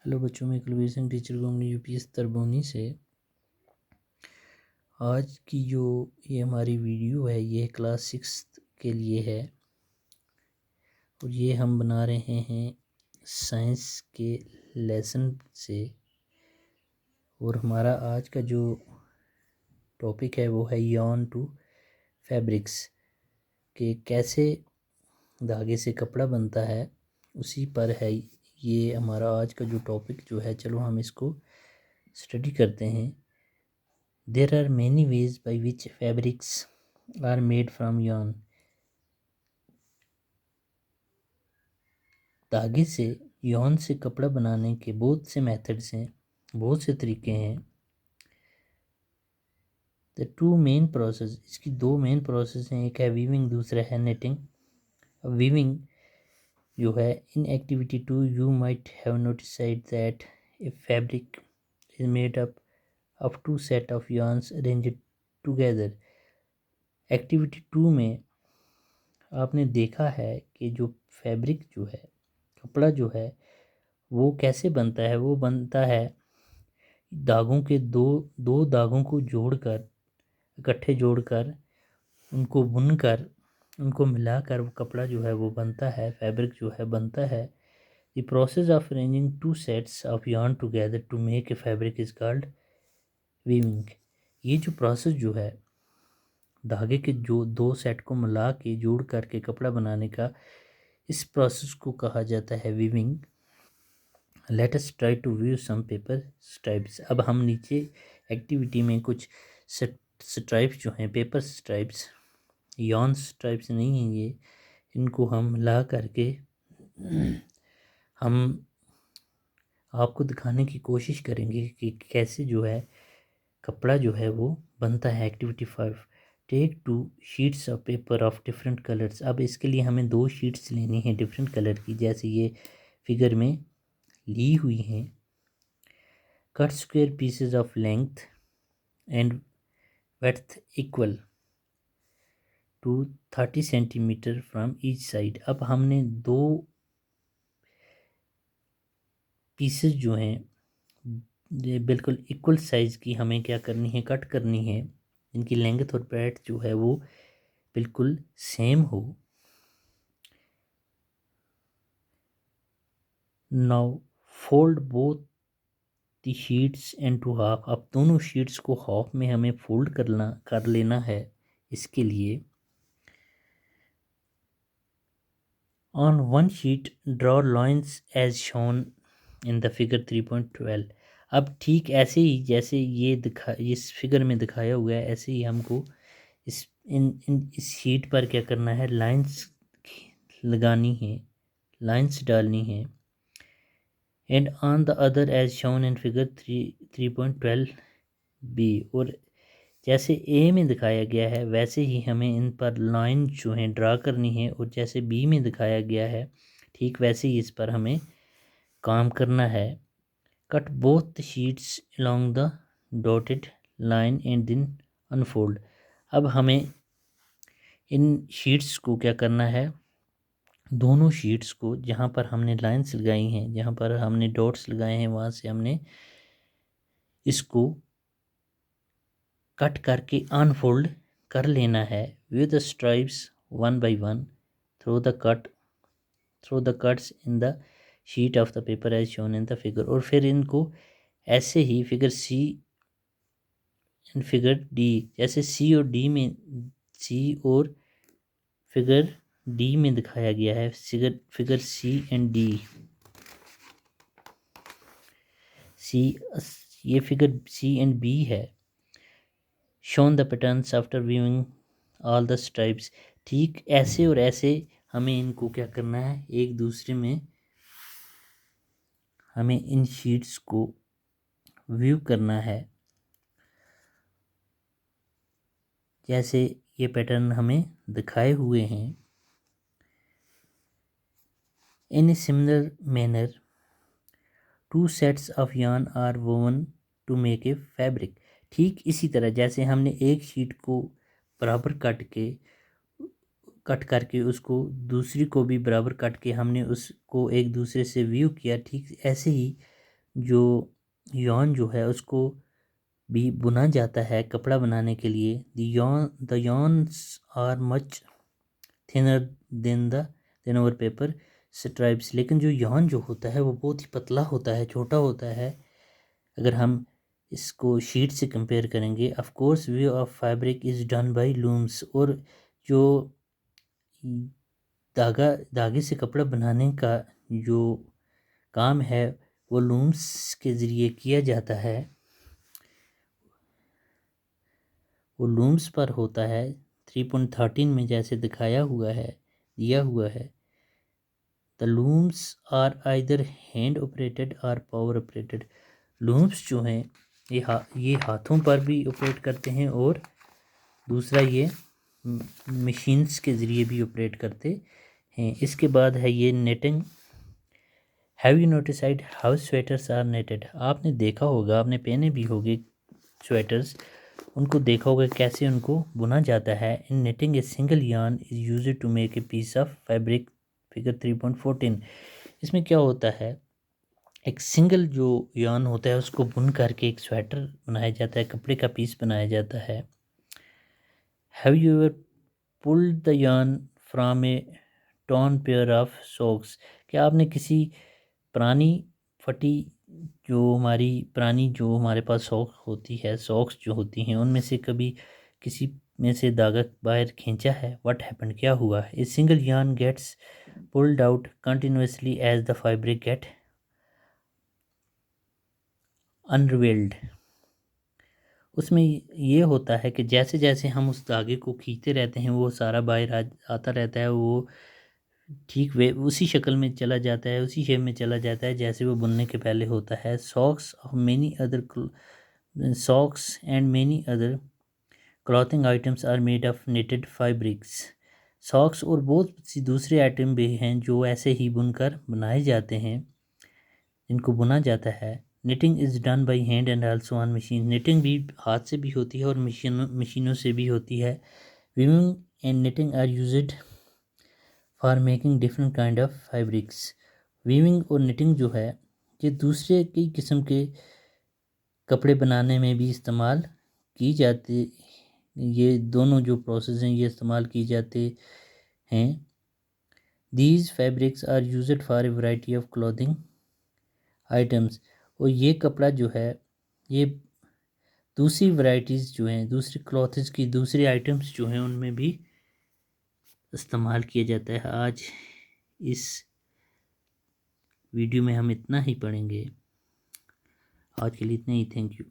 Hello बच्चों, मैं Kulveer Singh teacher government UPS Tarboni से। आज की जो ये हमारी वीडियो है ये क्लास 6 के लिए है और ये हम बना रहे हैं साइंस के लेसन से। और हमारा आज का जो टॉपिक है वो है यॉन टू फैब्रिक्स कि कैसे धागे से कपड़ा बनता है, उसी पर है ये हमारा आज का जो टॉपिक जो है। चलो हम इसको स्टडी करते हैं। There are many ways by which fabrics are made from yarn. धागे से yarn से कपड़ा बनाने के बहुत से मेथड्स हैं, बहुत से तरीके हैं। The two main process, इसकी दो मेन प्रोसेस हैं, एक है वीविंग, दूसरा है नेटिंग। अब वीविंग जो है, in activity 2 you might have noticed that a fabric is made up of two set of yarns arranged together. Activity 2 में आपने देखा है कि जो फैब्रिक जो है, कपड़ा जो है, वो कैसे बनता है। वो बनता है धागों के दो दो धागों को जोड़कर, इकट्ठे जोड़कर, उनको बुनकर, उनको मिलाकर वो कपड़ा जो है वो बनता है, फैब्रिक जो है बनता है। The process of arranging two sets of yarn together to make a fabric is called weaving. ये जो प्रोसेस जो है, धागे के जो दो सेट को मिला के जोड़ करके कपड़ा बनाने का, इस प्रोसेस को कहा जाता है weaving. Let us try to view some paper stripes. अब हम नीचे एक्टिविटी में कुछ स्ट्राइप्स जो हैं, पेपर स्ट्राइप्स, यॉन स्ट्राइप्स नहीं हैं ये, इनको हम ला करके हम आपको दिखाने की कोशिश करेंगे कि कैसे जो है कपड़ा जो है वो बनता है। Activity 5, take 2 sheets of paper of different colours. अब इसके लिए हमें 2 शीट्स लेनी है डिफरेंट कलर की, जैसे ये फिगर में ली हुई हैं। Cut square pieces of length and width equal to 30 centimetre from each side. अब हमने दो पीसेस जो हैं ये बिल्कुल इक्वल साइज़ की हमें क्या करनी है, कट करनी है। इनकी लेंथ और ब्रेड्थ जो है वो बिल्कुल सेम हो। Now fold both the sheets into half. अब दोनों शीट्स को हाफ में हमें फोल्ड कर लेना है। इसके लिए on one sheet draw lines as shown in the figure 3.12। अब ठीक ऐसे ही जैसे ये इस फिगर में दिखाया हुआ है, ऐसे ही हमको इस शीट पर क्या करना है, लाइंस लगानी है, लाइंस डालनी है। And on the other as shown in figure 3.12 B. और जैसे ए में दिखाया गया है वैसे ही हमें इन पर लाइन जो है ड्रा करनी है, और जैसे बी में दिखाया गया है ठीक वैसे ही इस पर हमें काम करना है। Cut both sheets along the dotted line and then unfold. अब हमें इन शीट्स को क्या करना है, दोनों शीट्स को जहाँ पर हमने लाइंस लगाई हैं, जहाँ पर हमने डॉट्स लगाए हैं, वहाँ से हमने इसको कट करके अनफोल्ड कर लेना है। View the stripes one by one through the cuts in the sheet of the paper as shown in the figure. और फिर इनको ऐसे ही figure C and figure D, जैसे सी और फिगर डी में दिखाया गया है, figure C and D, C ये फिगर सी एंड बी है। Shown the patterns after viewing all the stripes. ठीक ऐसे और ऐसे हमें इनको क्या करना है, एक दूसरे में हमें इन शीट्स को व्यू करना है। जैसे ये पैटर्न हमें दिखाए हुए हैं। In a similar manner two sets of yarn are woven to make a fabric. ठीक इसी तरह जैसे हमने एक शीट को बराबर कट करके उसको दूसरी को भी बराबर कट के हमने उसको एक दूसरे से व्यू किया, ठीक ऐसे ही जो यॉन जो है उसको भी बुना जाता है कपड़ा बनाने के लिए। The yarns are much thinner than over paper stripes. लेकिन जो यॉन जो होता है वो बहुत ही पतला होता है, छोटा होता है अगर हम इसको शीट से कंपेयर करेंगे। Of course way of fabric is done by looms. और जो धागे से कपड़ा बनाने का जो काम है वो लूम्स के ज़रिए किया जाता है, वो लूम्स पर होता है। 3.13 में जैसे दिखाया हुआ है, दिया हुआ है। The looms are either hand operated और पावर ऑपरेटेड। लूम्स जो हैं ये हाथों पर भी ऑपरेट करते हैं और दूसरा ये मशीन्स के ज़रिए भी ऑपरेट करते हैं। इसके बाद है ये knitting. Have you noticed how sweaters are knitted. आपने देखा होगा, आपने पहने भी होंगे स्वेटर्स, उनको देखा होगा कैसे उनको बुना जाता है। In knitting a single yarn is used to make a piece of fabric. Figure 3.14। इसमें क्या होता है, एक सिंगल जो यार्न होता है उसको बुन करके एक स्वेटर बनाया जाता है, कपड़े का पीस बनाया जाता है। Have you ever pulled the yarn from A torn pair of socks. क्या आपने किसी पुरानी फटी जो हमारे पास सॉक्स जो होती हैं उनमें से कभी किसी में से धागा बाहर खींचा है? व्हाट हैपेंड, क्या हुआ? A single yarn gets pulled out continuously as the fabric get unravelled. उसमें ये होता है कि जैसे जैसे हम उस धागे को खींचते रहते हैं वो सारा बाहर आता रहता है, वो ठीक वे उसी शक्ल में चला जाता है, उसी शेप में चला जाता है जैसे वो बुनने के पहले होता है। Socks and many other clothing items are made of knitted fabrics. Socks और बहुत सी दूसरे आइटम भी हैं जो ऐसे ही बुनकर बनाए जाते हैं, इनको बुना जाता है। Knitting is done by hand and also on machine. Knitting भी हाथ से भी होती है और मशीनों से भी होती है। Weaving and knitting are used for making different kind of fabrics. Weaving और निटिंग जो है ये दूसरे कई किस्म के कपड़े बनाने में भी इस्तेमाल की जाती, ये दोनों जो प्रोसेस हैं ये इस्तेमाल की जाते हैं। These fabrics are used for a variety of clothing items. और ये कपड़ा जो है ये दूसरी वैरायटीज़ जो हैं, दूसरी क्लॉथ्स की दूसरी आइटम्स जो हैं उनमें भी इस्तेमाल किया जाता है। आज इस वीडियो में हम इतना ही पढ़ेंगे। आज के लिए इतना ही। Thank you.